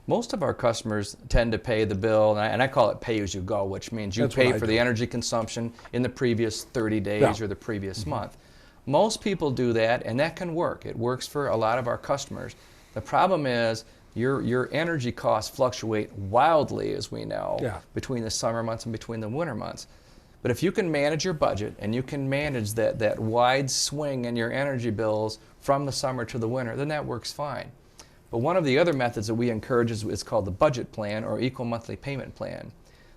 Most of our customers tend to pay the bill, and I call it pay as you go, which means you That's pay what I for do. the energy consumption in the previous 30 days Yeah. or the previous month. Most people do that, and that can work. It works for a lot of our customers. The problem is your energy costs fluctuate wildly, as we know, Yeah. between the summer months and between the winter months. But if you can manage your budget and you can manage that wide swing in your energy bills from the summer to the winter, then that works fine. But one of the other methods that we encourage is called the budget plan or equal monthly payment plan.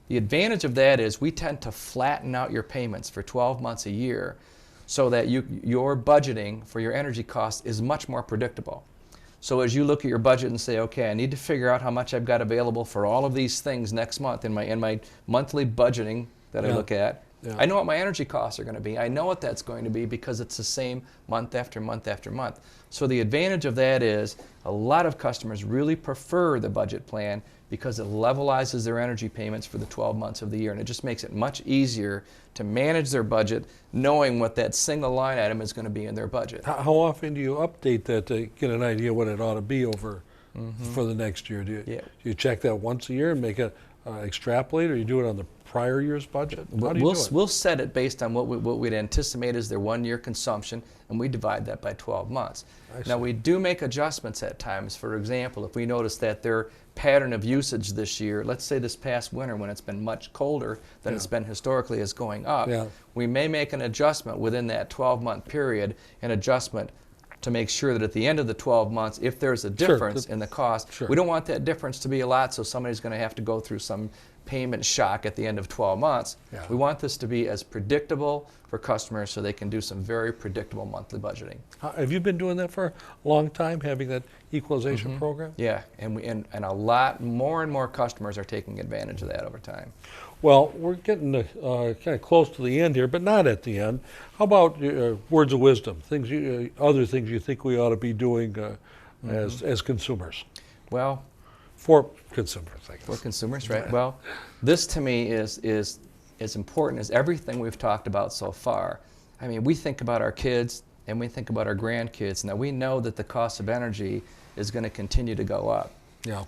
The advantage of that is we tend to flatten out your payments for 12 months a year so that your budgeting for your energy costs is much more predictable. So as you look at your budget and say, okay, I need to figure out how much I've got available for all of these things next month in my monthly budgeting that I look at, I know what my energy costs are going to be. I know what that's going to be because it's the same month after month after month. So the advantage of that is a lot of customers really prefer the budget plan because it levelizes their energy payments for the 12 months of the year, and it just makes it much easier to manage their budget knowing what that single line item is going to be in their budget. How often do you update that to get an idea what it ought to be over for the next year? Do you check that once a year and make it extrapolate, or you do it on the prior year's budget? How do you do it? We'll set it based on what we'd anticipate is their 1 year consumption, and we divide that by 12 months. Now we do make adjustments at times. For example, if we notice that their pattern of usage this year, let's say this past winter when it's been much colder than it's been historically, is going up, we may make an adjustment within that 12-month period, an adjustment to make sure that at the end of the 12 months, if there's a difference in the cost, we don't want that difference to be a lot so somebody's going to have to go through some payment shock at the end of 12 months. We want this to be as predictable for customers so they can do some very predictable monthly budgeting. Have you been doing that for a long time, having that equalization program? Yeah, and a lot more and more customers are taking advantage of that over time. Well, we're getting kind of close to the end here, but not at the end. How about words of wisdom, other things you think we ought to be doing as consumers? Well, for consumers, I guess. For consumers, right? Well, this to me is as important as everything we've talked about so far. I mean, we think about our kids and we think about our grandkids. Now, we know that the cost of energy is going to continue to go up.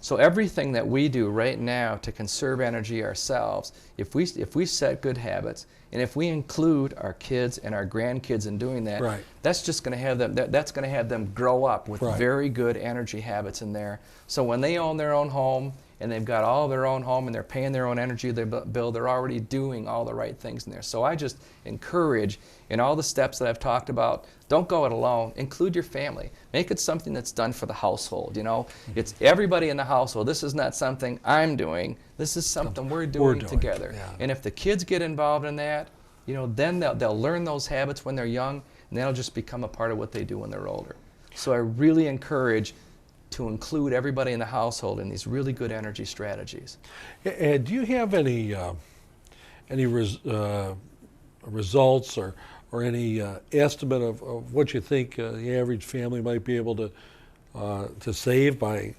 So everything that we do right now to conserve energy ourselves, if we set good habits, and if we include our kids and our grandkids in doing that, that's just going to have them. That's going to have them grow up with very good energy habits in there. So when they own their own home and they've got all their own home and they're paying their own energy bill, they're already doing all the right things in there. So I just encourage, in all the steps that I've talked about, don't go it alone. Include your family. Make it something that's done for the household. You know, it's everybody in the household. This is not something I'm doing. This is something we're doing together. And if the kids get involved in that, you know, then they'll learn those habits when they're young, and that'll just become a part of what they do when they're older. So I really encourage to include everybody in the household in these really good energy strategies. And do you have any results or any estimate of what you think the average family might be able to save by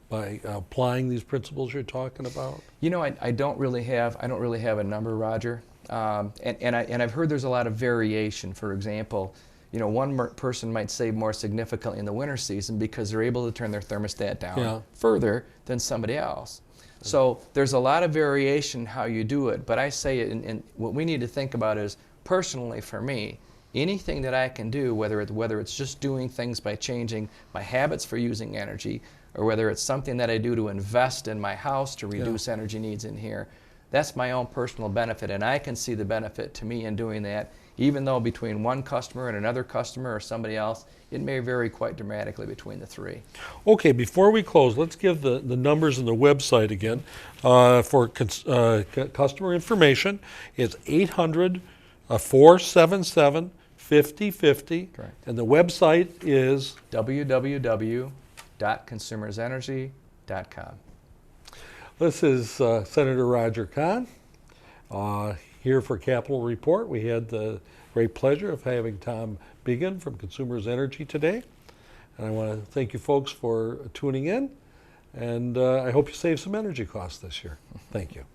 applying these principles you're talking about? You know, I don't really have a number, Roger. And I've heard there's a lot of variation. For example, you know, one person might save more significantly in the winter season because they're able to turn their thermostat down further than somebody else. So there's a lot of variation how you do it, but I say it, and what we need to think about is, personally for me, anything that I can do, whether it's just doing things by changing my habits for using energy, or whether it's something that I do to invest in my house to reduce energy needs in here, that's my own personal benefit, and I can see the benefit to me in doing that, even though between one customer and another customer or somebody else, it may vary quite dramatically between the three. Okay, before we close, let's give the numbers and the website again. For customer information, it's 800-477-5050, and the website is www.consumersenergy.com. This is Senator Roger Kahn here for Capitol Report. We had the great pleasure of having Tom Biggin from Consumers Energy today. And I want to thank you folks for tuning in, and I hope you save some energy costs this year. Thank you.